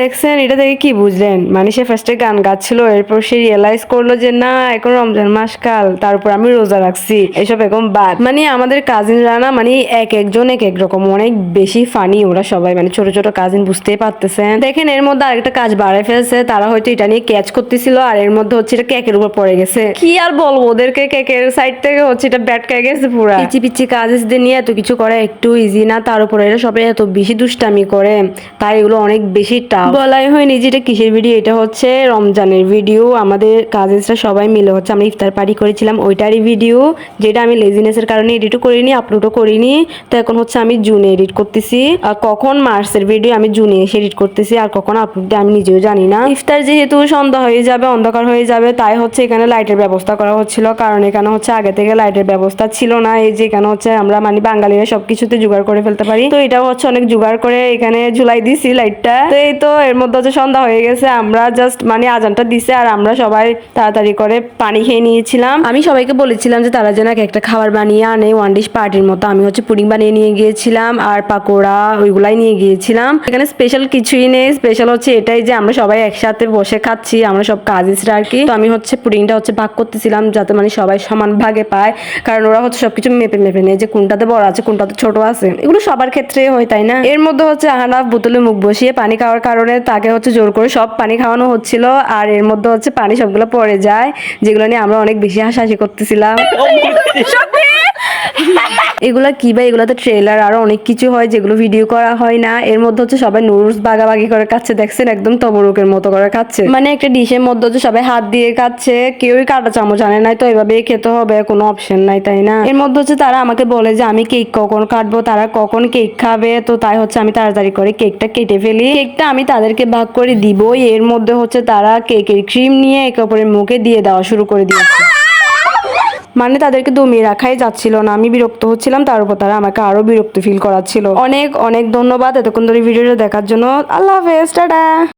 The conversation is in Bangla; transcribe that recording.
দেখছেন, এটা দেখে কি বুঝলেন? মানে সে ফার্স্টে গান গাচ্ছিল, এরপর সে রিয়েলাইজ করলো যে না, এখন রমজান মাস কাল, তারপর আমি রোজা রাখছি, এসব এখন বাদ। মানে আমাদের কাজিনরা না, মানে এক একজন এক এক রকম, অনেক বেশি ফানি ওরা সবাই, মানে ছোট ছোট কাজিন, বুঝতেই পারতেছেন। দেখেন এর মধ্যে আরেকটা কাজ বাড়ায় ফেলছে, তারা হয়তো এটা নিয়ে ক্যাচ করতেছিল, আর এর মধ্যে হচ্ছে এটা কেকের উপর পড়ে গেছে। কি আর বলবো, ওদেরকে কেকের সাইড থেকে হচ্ছে এটা ব্যাট খেয়ে গেছে পুরা। পিচি পিচি কাজিনদের নিয়ে এত কিছু করা একটু ইজি না, তার উপরে এরা সবাই এত বেশি দুষ্টামি করে, তাই এগুলো অনেক বেশি টাফ। বলাই হয়নি যে এটা কিসের ভিডিও, এটা হচ্ছে রমজানের ভিডিও। আমাদের কাজিনসরা সবাই মিলে হচ্ছে আমরা ইফতার পার্টি করেছিলাম, ওইটারই ভিডিও, যেটা আমি লেজিনেসের কারণে এডিটও করিনি, আপলোডও করিনি। তো এখন হচ্ছে আমি জুনে এডিট করতেছি, আর কখন মার্চের ভিডিও আমি জুনে এসে এডিট করতেছি, আর কখন আপলোড দিয়ে আমি নিজেও জানি না। ইফতার যেহেতু সন্ধ্যা হয়ে যাবে, অন্ধকার হয়ে যাবে, তাই হচ্ছে এখানে লাইটের ব্যবস্থা করা হচ্ছিল, কারণ এখানে হচ্ছে আগে থেকে লাইটের ব্যবস্থা ছিল না। এই যে এখানে হচ্ছে আমরা মানে বাঙালিরা সবকিছুতে জোগাড় করে ফেলতে পারি, তো এটাও হচ্ছে অনেক জোগাড় করে এখানে ঝুলাই দিছি লাইটটা। তো এই তো এর মধ্যে হচ্ছে সন্ধ্যা হয়ে গেছে, আমরা জাস্ট মানে আজানটা দিছে, আর আমরা সবাই তাড়াতাড়ি করে পানি খেয়ে নিয়েছিলাম। আমি সবাইকে বলেছিলাম যে তারা যেন একটা খাবার বানিয়ে আনে, ওয়ান ডিশ পার্টির মতো। আমি হচ্ছে পুডিং বানিয়ে নিয়ে গিয়েছিলাম, আর পাকোড়া ওইগুলাই নিয়ে গিয়েছিলাম। এখানে স্পেশাল কিছুই নেই, স্পেশাল হচ্ছে এটাই যে আমরা সবাই একসাথে বসে খাচ্ছি, আমরা সব কাজিনসরা আর কি। তো আমি হচ্ছে পুডিংটা হচ্ছে ভাগ করতেছিলাম, যাতে মানে সবাই সমান ভাগে পায়, কারণ ওরা হচ্ছে সবকিছু মেপে মেপে নেয় যে কোনটাতে বড় আছে কোনটাতে ছোট আছে, এগুলো সবার ক্ষেত্রে হয় তাই না। এর মধ্যে হচ্ছে আহনাফ বোতলে মুখ বসিয়ে পানি খাওয়ার কারণে তাকে হচ্ছে জোর করে সব পানি খাওয়ানো হচ্ছিল, আর এর মধ্যে হচ্ছে পানি সবগুলো পড়ে যায়, যেগুলো নিয়ে আমরা অনেক বেশি হাসাহাসি করতেছিলাম। এগুলা কি ভাই, এগুলাতে ট্রেলার আরো অনেক কিছু হয় যেগুলো ভিডিও করা হয় না। এর মধ্যে হচ্ছে সবাই নুডলস বাগাবাগি করে খাচ্ছে, দেখছেন একদম তবরুকের মতো করে খাচ্ছে, মানে একটা ডিশের মধ্যে হচ্ছে সবাই হাত দিয়ে খাচ্ছে, কেউই কাঁটা চামচ আনে নাই, তো এভাবেই খেতে হবে, কোনো অপশন নাই তাই না। এর মধ্যে হচ্ছে তারা আমাকে বলে যে আমি কেক কখন কাটবো, তারা কখন কেক খাবে, তো তাই হচ্ছে আমি তাড়াতাড়ি করে কেকটা কেটে ফেলি। কেকটা আমি তাদেরকে ভাগ করে দিবই, এর মধ্যে হচ্ছে তারা কেকের ক্রিম নিয়ে একে অপরের মুখে দিয়ে দেওয়া শুরু করে দিয়েছে। মানে তাদেরকে দমিয়ে রাখাই যাচ্ছিল না, আমি বিরক্ত হচ্ছিলাম, তার উপর তারা আমাকে আরো বিরক্ত ফিল করাচ্ছিল। অনেক অনেক ধন্যবাদ এতক্ষণ ধরে ভিডিওটা দেখার জন্য। আল্লাহ হাফেজ, টাটা।